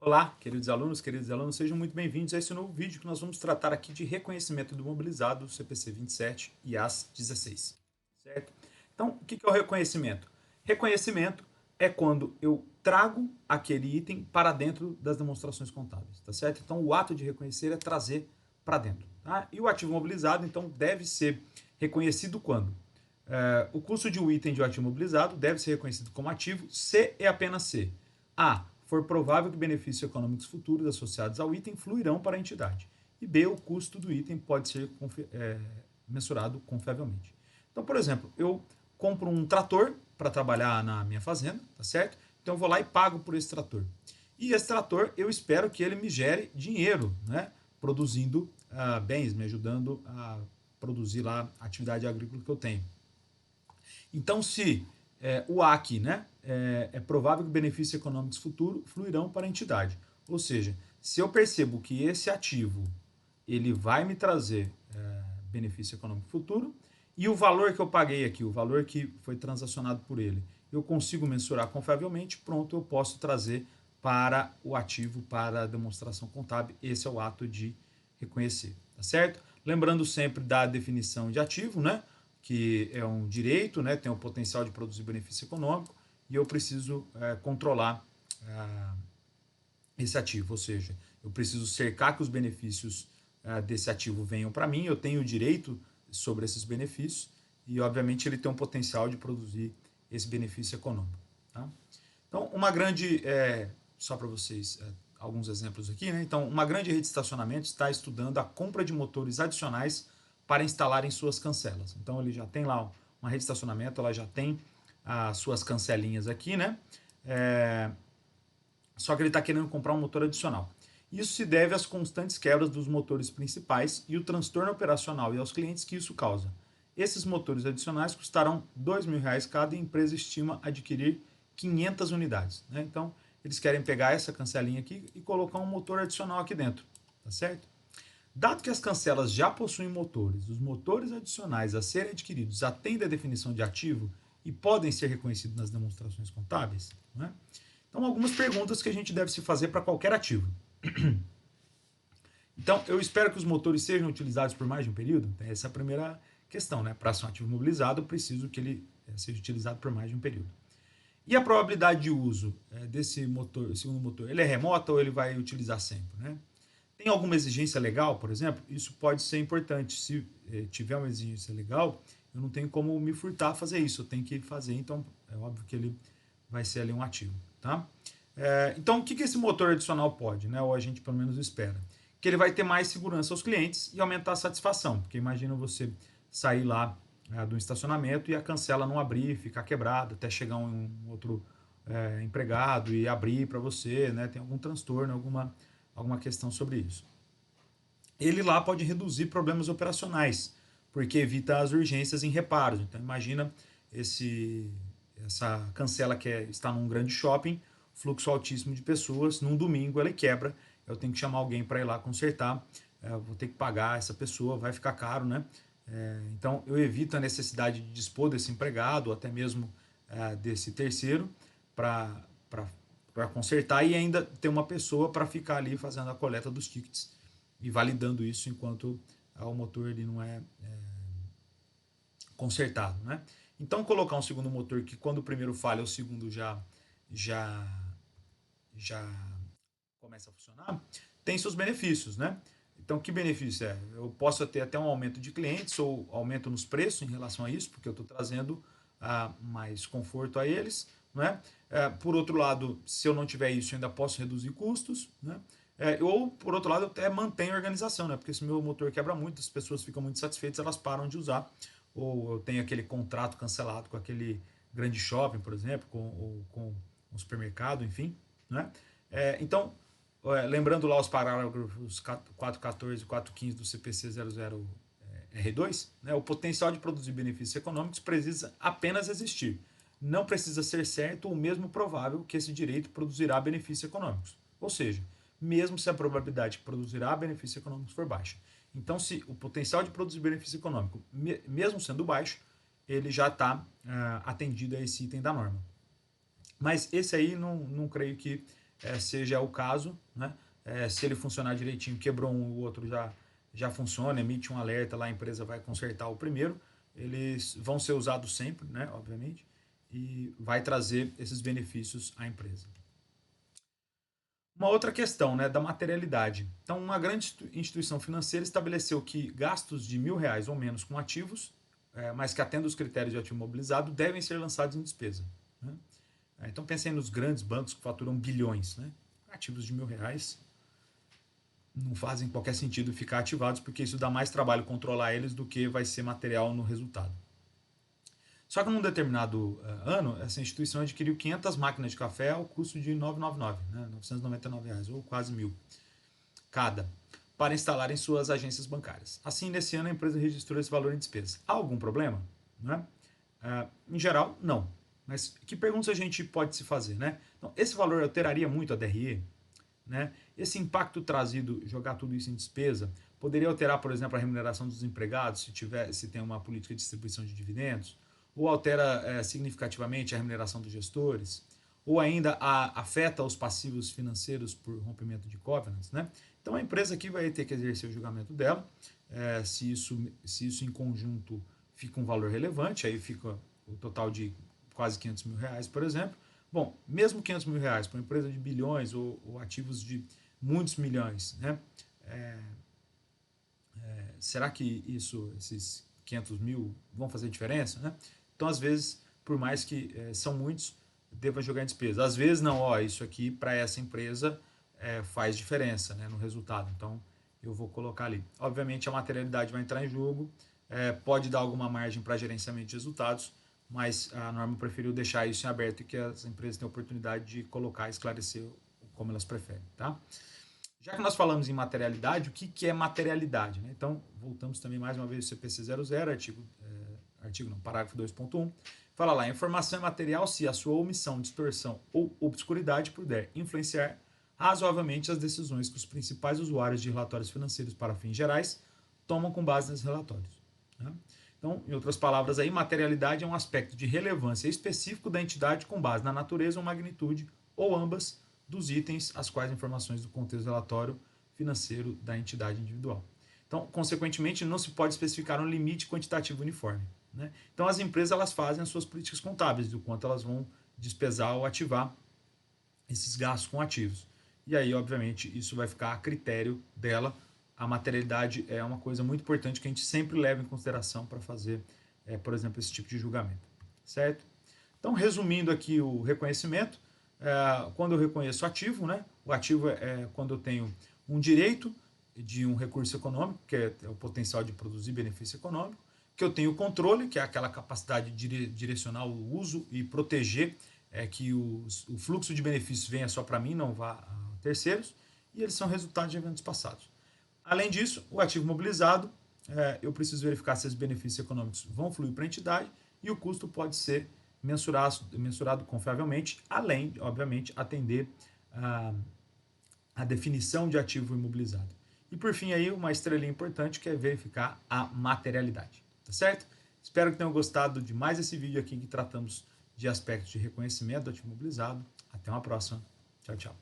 Olá, queridos alunos, sejam muito bem-vindos a esse novo vídeo que nós vamos tratar aqui de reconhecimento do imobilizado CPC 27 e AS 16, certo? Então, o que é o reconhecimento? Reconhecimento é quando eu trago aquele item para dentro das demonstrações contábeis, tá certo? Então, o ato de reconhecer é trazer para dentro, tá? E o ativo imobilizado, então, deve ser reconhecido quando? O custo de um item de um ativo imobilizado deve ser reconhecido como ativo se e apenas se a. For provável que benefícios econômicos futuros associados ao item fluirão para a entidade. E B. O custo do item pode ser mensurado confiavelmente. Então, por exemplo, eu compro um trator para trabalhar na minha fazenda, tá certo? Então eu vou lá e pago por esse trator. E esse trator, eu espero que ele me gere dinheiro, né? Produzindo bens, me ajudando a produzir lá a atividade agrícola que eu tenho. Então, se o AC, né, é provável que benefícios econômicos futuros fluirão para a entidade. Ou seja, se eu percebo que esse ativo ele vai me trazer benefício econômico futuro e o valor que eu paguei aqui, o valor que foi transacionado por ele, eu consigo mensurar confiavelmente, pronto, eu posso trazer para o ativo, para a demonstração contábil. Esse é o ato de reconhecer, tá certo? Lembrando sempre da definição de ativo, né? Que é um direito, né, tem o potencial de produzir benefício econômico, e eu preciso controlar esse ativo, ou seja, eu preciso cercar que os benefícios desse ativo venham para mim, eu tenho o direito sobre esses benefícios, e obviamente ele tem um potencial de produzir esse benefício econômico. Tá? Então, uma grande, só para vocês, alguns exemplos aqui, né? Então, uma grande rede de estacionamento está estudando a compra de motores adicionais para instalar em suas cancelas. Então, ele já tem lá uma rede de estacionamento, ela já tem as suas cancelinhas aqui, né? Só que ele está querendo comprar um motor adicional. Isso se deve às constantes quebras dos motores principais e o transtorno operacional e aos clientes que isso causa. Esses motores adicionais custarão R$ 2.000 cada e a empresa estima adquirir 500 unidades. Né? Então, eles querem pegar essa cancelinha aqui e colocar um motor adicional aqui dentro. Tá certo? Dado que as cancelas já possuem motores, os motores adicionais a serem adquiridos atendem à definição de ativo e podem ser reconhecidos nas demonstrações contábeis. Né? Então, algumas perguntas que a gente deve se fazer para qualquer ativo. Então, eu espero que os motores sejam utilizados por mais de um período? Essa é a primeira questão, né? Para ser um ativo mobilizado, eu preciso que ele seja utilizado por mais de um período. E a probabilidade de uso desse motor, segundo motor, ele é remota ou ele vai utilizar sempre, né? Tem alguma exigência legal, por exemplo? Isso pode ser importante. Se tiver uma exigência legal, eu não tenho como me furtar a fazer isso, eu tenho que fazer, então é óbvio que ele vai ser ali um ativo, tá? Então, o que esse motor adicional pode, né? Ou a gente pelo menos espera? Que ele vai ter mais segurança aos clientes e aumentar a satisfação, porque imagina você sair lá do estacionamento e a cancela não abrir, ficar quebrada, até chegar um outro empregado e abrir para você, né? Tem algum transtorno, alguma questão sobre isso. Ele lá pode reduzir problemas operacionais, porque evita as urgências em reparos. Então imagina essa cancela que está num grande shopping, fluxo altíssimo de pessoas, num domingo ela quebra, eu tenho que chamar alguém para ir lá consertar, vou ter que pagar essa pessoa, vai ficar caro, né? Então eu evito a necessidade de dispor desse empregado, ou até mesmo desse terceiro, para consertar e ainda ter uma pessoa para ficar ali fazendo a coleta dos tickets e validando isso enquanto o motor ele não é consertado, né? Então colocar um segundo motor que quando o primeiro falha, o segundo já começa a funcionar, tem seus benefícios, né? Então que benefício é? Eu posso ter até um aumento de clientes ou aumento nos preços em relação a isso, porque eu estou trazendo mais conforto a eles, né? Por outro lado, se eu não tiver isso, eu ainda posso reduzir custos, né? Ou, por outro lado, eu até mantenho a organização, né? Porque se meu motor quebra muito, as pessoas ficam muito satisfeitas, elas param de usar. Ou eu tenho aquele contrato cancelado com aquele grande shopping, por exemplo, ou com um supermercado, enfim, né? Então, lembrando lá os parágrafos 414 e 415 do CPC 00 R2, né, o potencial de produzir benefícios econômicos precisa apenas existir. Não precisa ser certo ou mesmo provável que esse direito produzirá benefícios econômicos. Ou seja, mesmo se a probabilidade que produzirá benefícios econômicos for baixa. Então, se o potencial de produzir benefício econômico, mesmo sendo baixo, ele já está atendido a esse item da norma. Mas esse aí não creio que seja o caso, né? Se ele funcionar direitinho, quebrou um, o outro já funciona, emite um alerta lá, a empresa vai consertar o primeiro, eles vão ser usados sempre, né, obviamente, e vai trazer esses benefícios à empresa. Uma outra questão, né, da materialidade. Então, uma grande instituição financeira estabeleceu que gastos de R$ 1.000 ou menos com ativos, mas que atendam os critérios de ativo imobilizado, devem ser lançados em despesa. Né? Então, pensem nos grandes bancos que faturam bilhões. Né? Ativos de R$ 1.000 não fazem qualquer sentido ficar ativados, porque isso dá mais trabalho controlar eles do que vai ser material no resultado. Só que num determinado ano, essa instituição adquiriu 500 máquinas de café ao custo de R$ 999, né, R$ 999, ou quase 1.000 cada, para instalar em suas agências bancárias. Assim, nesse ano, a empresa registrou esse valor em despesa. Há algum problema? Né? Em geral, não. Mas que perguntas a gente pode se fazer? Né? Então, esse valor alteraria muito a DRE? Né? Esse impacto trazido, jogar tudo isso em despesa, poderia alterar, por exemplo, a remuneração dos empregados, se tem uma política de distribuição de dividendos, ou altera significativamente a remuneração dos gestores, ou ainda afeta os passivos financeiros por rompimento de covenants. Né? Então a empresa aqui vai ter que exercer o julgamento dela, se isso em conjunto fica um valor relevante, aí fica o total de quase R$ 500 mil, por exemplo. Bom, mesmo R$ 500 mil para uma empresa de bilhões ou ativos de muitos milhões, né? Será que esses 500 mil vão fazer diferença? Né? Então, às vezes, por mais que são muitos, deva jogar em despesa. Às vezes, não, isso aqui para essa empresa faz diferença, né, no resultado. Então, eu vou colocar ali. Obviamente, a materialidade vai entrar em jogo, pode dar alguma margem para gerenciamento de resultados, mas a norma preferiu deixar isso em aberto e que as empresas tenham oportunidade de colocar e esclarecer como elas preferem. Tá? Já que nós falamos em materialidade, o que é materialidade? Né? Então, voltamos também mais uma vez ao CPC 00, parágrafo 2.1, fala lá, a informação é material se a sua omissão, distorção ou obscuridade puder influenciar razoavelmente as decisões que os principais usuários de relatórios financeiros para fins gerais tomam com base nesses relatórios. Né? Então, em outras palavras, a imaterialidade é um aspecto de relevância específico da entidade com base na natureza ou magnitude, ou ambas, dos itens às quais informações do contexto relatório financeiro da entidade individual. Então, consequentemente, não se pode especificar um limite quantitativo uniforme. Né? Então, as empresas elas fazem as suas políticas contábeis, do quanto elas vão despesar ou ativar esses gastos com ativos. E aí, obviamente, isso vai ficar a critério dela. A materialidade é uma coisa muito importante que a gente sempre leva em consideração para fazer, por exemplo, esse tipo de julgamento. Certo? Então, resumindo aqui o reconhecimento, quando eu reconheço ativo, né? O ativo é quando eu tenho um direito de um recurso econômico, que é o potencial de produzir benefício econômico, que eu tenho controle, que é aquela capacidade de direcionar o uso e proteger que o fluxo de benefícios venha só para mim, não vá a terceiros, e eles são resultados de eventos passados. Além disso, o ativo mobilizado, eu preciso verificar se os benefícios econômicos vão fluir para a entidade e o custo pode ser mensurado confiavelmente, além, obviamente, atender a definição de ativo imobilizado. E por fim aí uma estrelinha importante que é verificar a materialidade, tá certo? Espero que tenham gostado de mais esse vídeo aqui que tratamos de aspectos de reconhecimento do ativo imobilizado. Até uma próxima. Tchau, tchau.